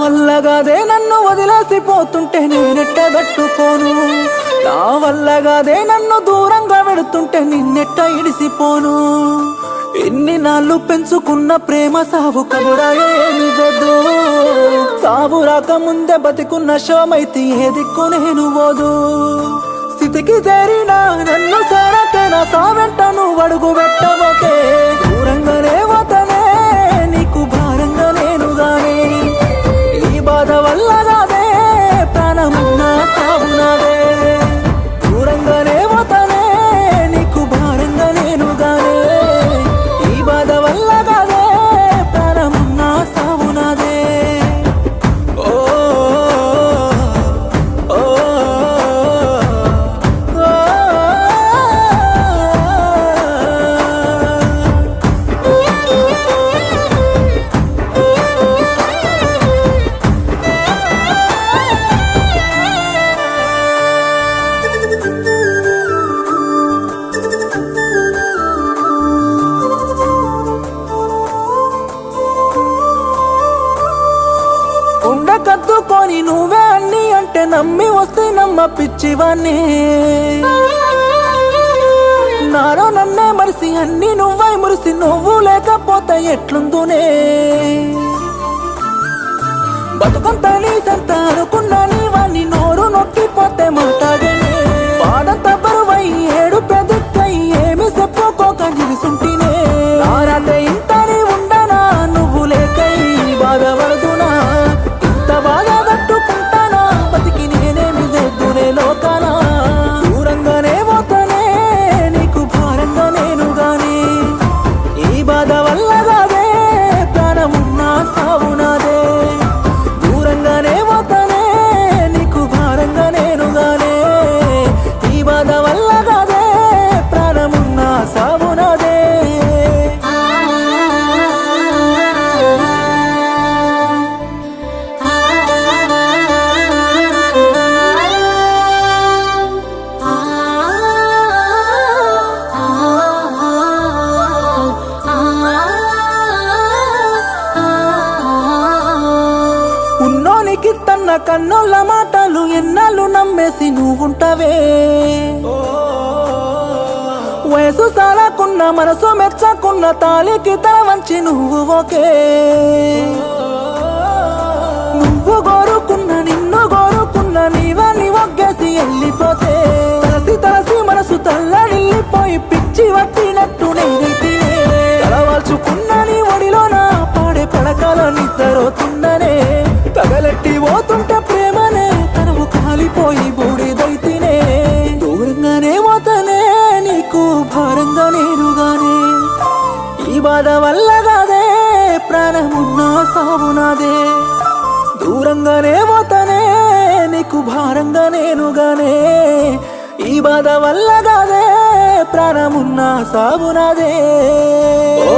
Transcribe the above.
వల్లగాదే నన్ను వదిలేసిపోతుంటే నేనెట్ట తట్టుకోను, నా వల్లగాదే నన్ను దూరంగా వెడుతుంటే నిన్నెట్ట ఇడిసిపోను. ఇన్ని నాళ్ళు పెంచుకున్న ప్రేమ సావు కబురాయే నిజదు, సావు రాక ముందే బతికున్న శవమైతే ఏ దిక్కు నేను పోదు. స్థితికి చేరినా నన్ను సేరకే నా సావెంట నువ్వు అడుగు పెట్టబోకే. దూరంగానే పోతనే నీకు భారంగా నేనుగానే, ఈ బాధ వల్ల కాదే ప్రాణమున్నా సాగునాదే. దూరంగానే పోతనే నీకు భారంగా నేనుగానే, ఈ బాధ వల్ల కాదే ప్రాణమున్నా సాగునాదే. ఓ ఓ కద్దుకొని నువ్వే అన్ని అంటే నమ్మి వస్తే నమ్మ పిచ్చివాన్ని. నాలో నన్నే మరిసి అన్ని నువ్వై మురిసి నువ్వు లేకపోతే ఎట్లుందునే. బతుకంతా నీ సంత అనుకున్నా నీ వాణ్ణి నోరు నొక్కిపోతే మాట్లాడేనే. బాధంత బరువై ఏడు పెద్దై ఏమి చెప్పుకోక నిలుసుంటినే. నారాతే ఇంత నీ ఉండనా నువ్వు లేకై బాధపడుతున్నా, బాగా తట్టుకుంటానా బతికి నేనేమి చేద్దునే లోకానా. దూరంగానే పోతానే నీకు భారంగా నేనుగానే, ఈ బాధ వల్ల కాదే ప్రాణమున్నా సావునాదే. దూరంగానే పోతానే నీకు భారంగా నేనుగానే, ఈ బాధ వల్ల కాదే ప్రాణమున్నా సావునాదే. ఉన్నోనికి తన్న కన్నుల మాటలు ఎన్నాళ్ళు నమ్మేసి నువ్వుంటవే. వయసు సాలకున్న మనసు మెచ్చకున్న తాళికి తల వంచి నువ్వు ఒకే. నువ్వు కోరుకున్న నిన్ను కోరుకున్న నీవని ఒగ్గేసి వెళ్ళిపోతే, తలసి తలసి మనసు తల్లడిల్లిపోయి పిచ్చి పట్టినట్టు నేనైతే తలవాల్చుకున్న నీ ఒడిలోన పాడే పడకల నిద్రవుతుందనే. తగలెట్టి పోతుంటే ప్రేమనే తనవు కాలిపోయి బూడిదైతేనే. దూరంగానే పోతనే నీకు భారంగా నేనుగానే, ఈ బాధ వల్ల కాదే ప్రాణమున్నా సావునాదే. దూరంగానే పోతనే నీకు భారంగా నేనుగానే, ఈ బాధ వల్ల కాదే ప్రాణమున్నా సావునాదే. ఓ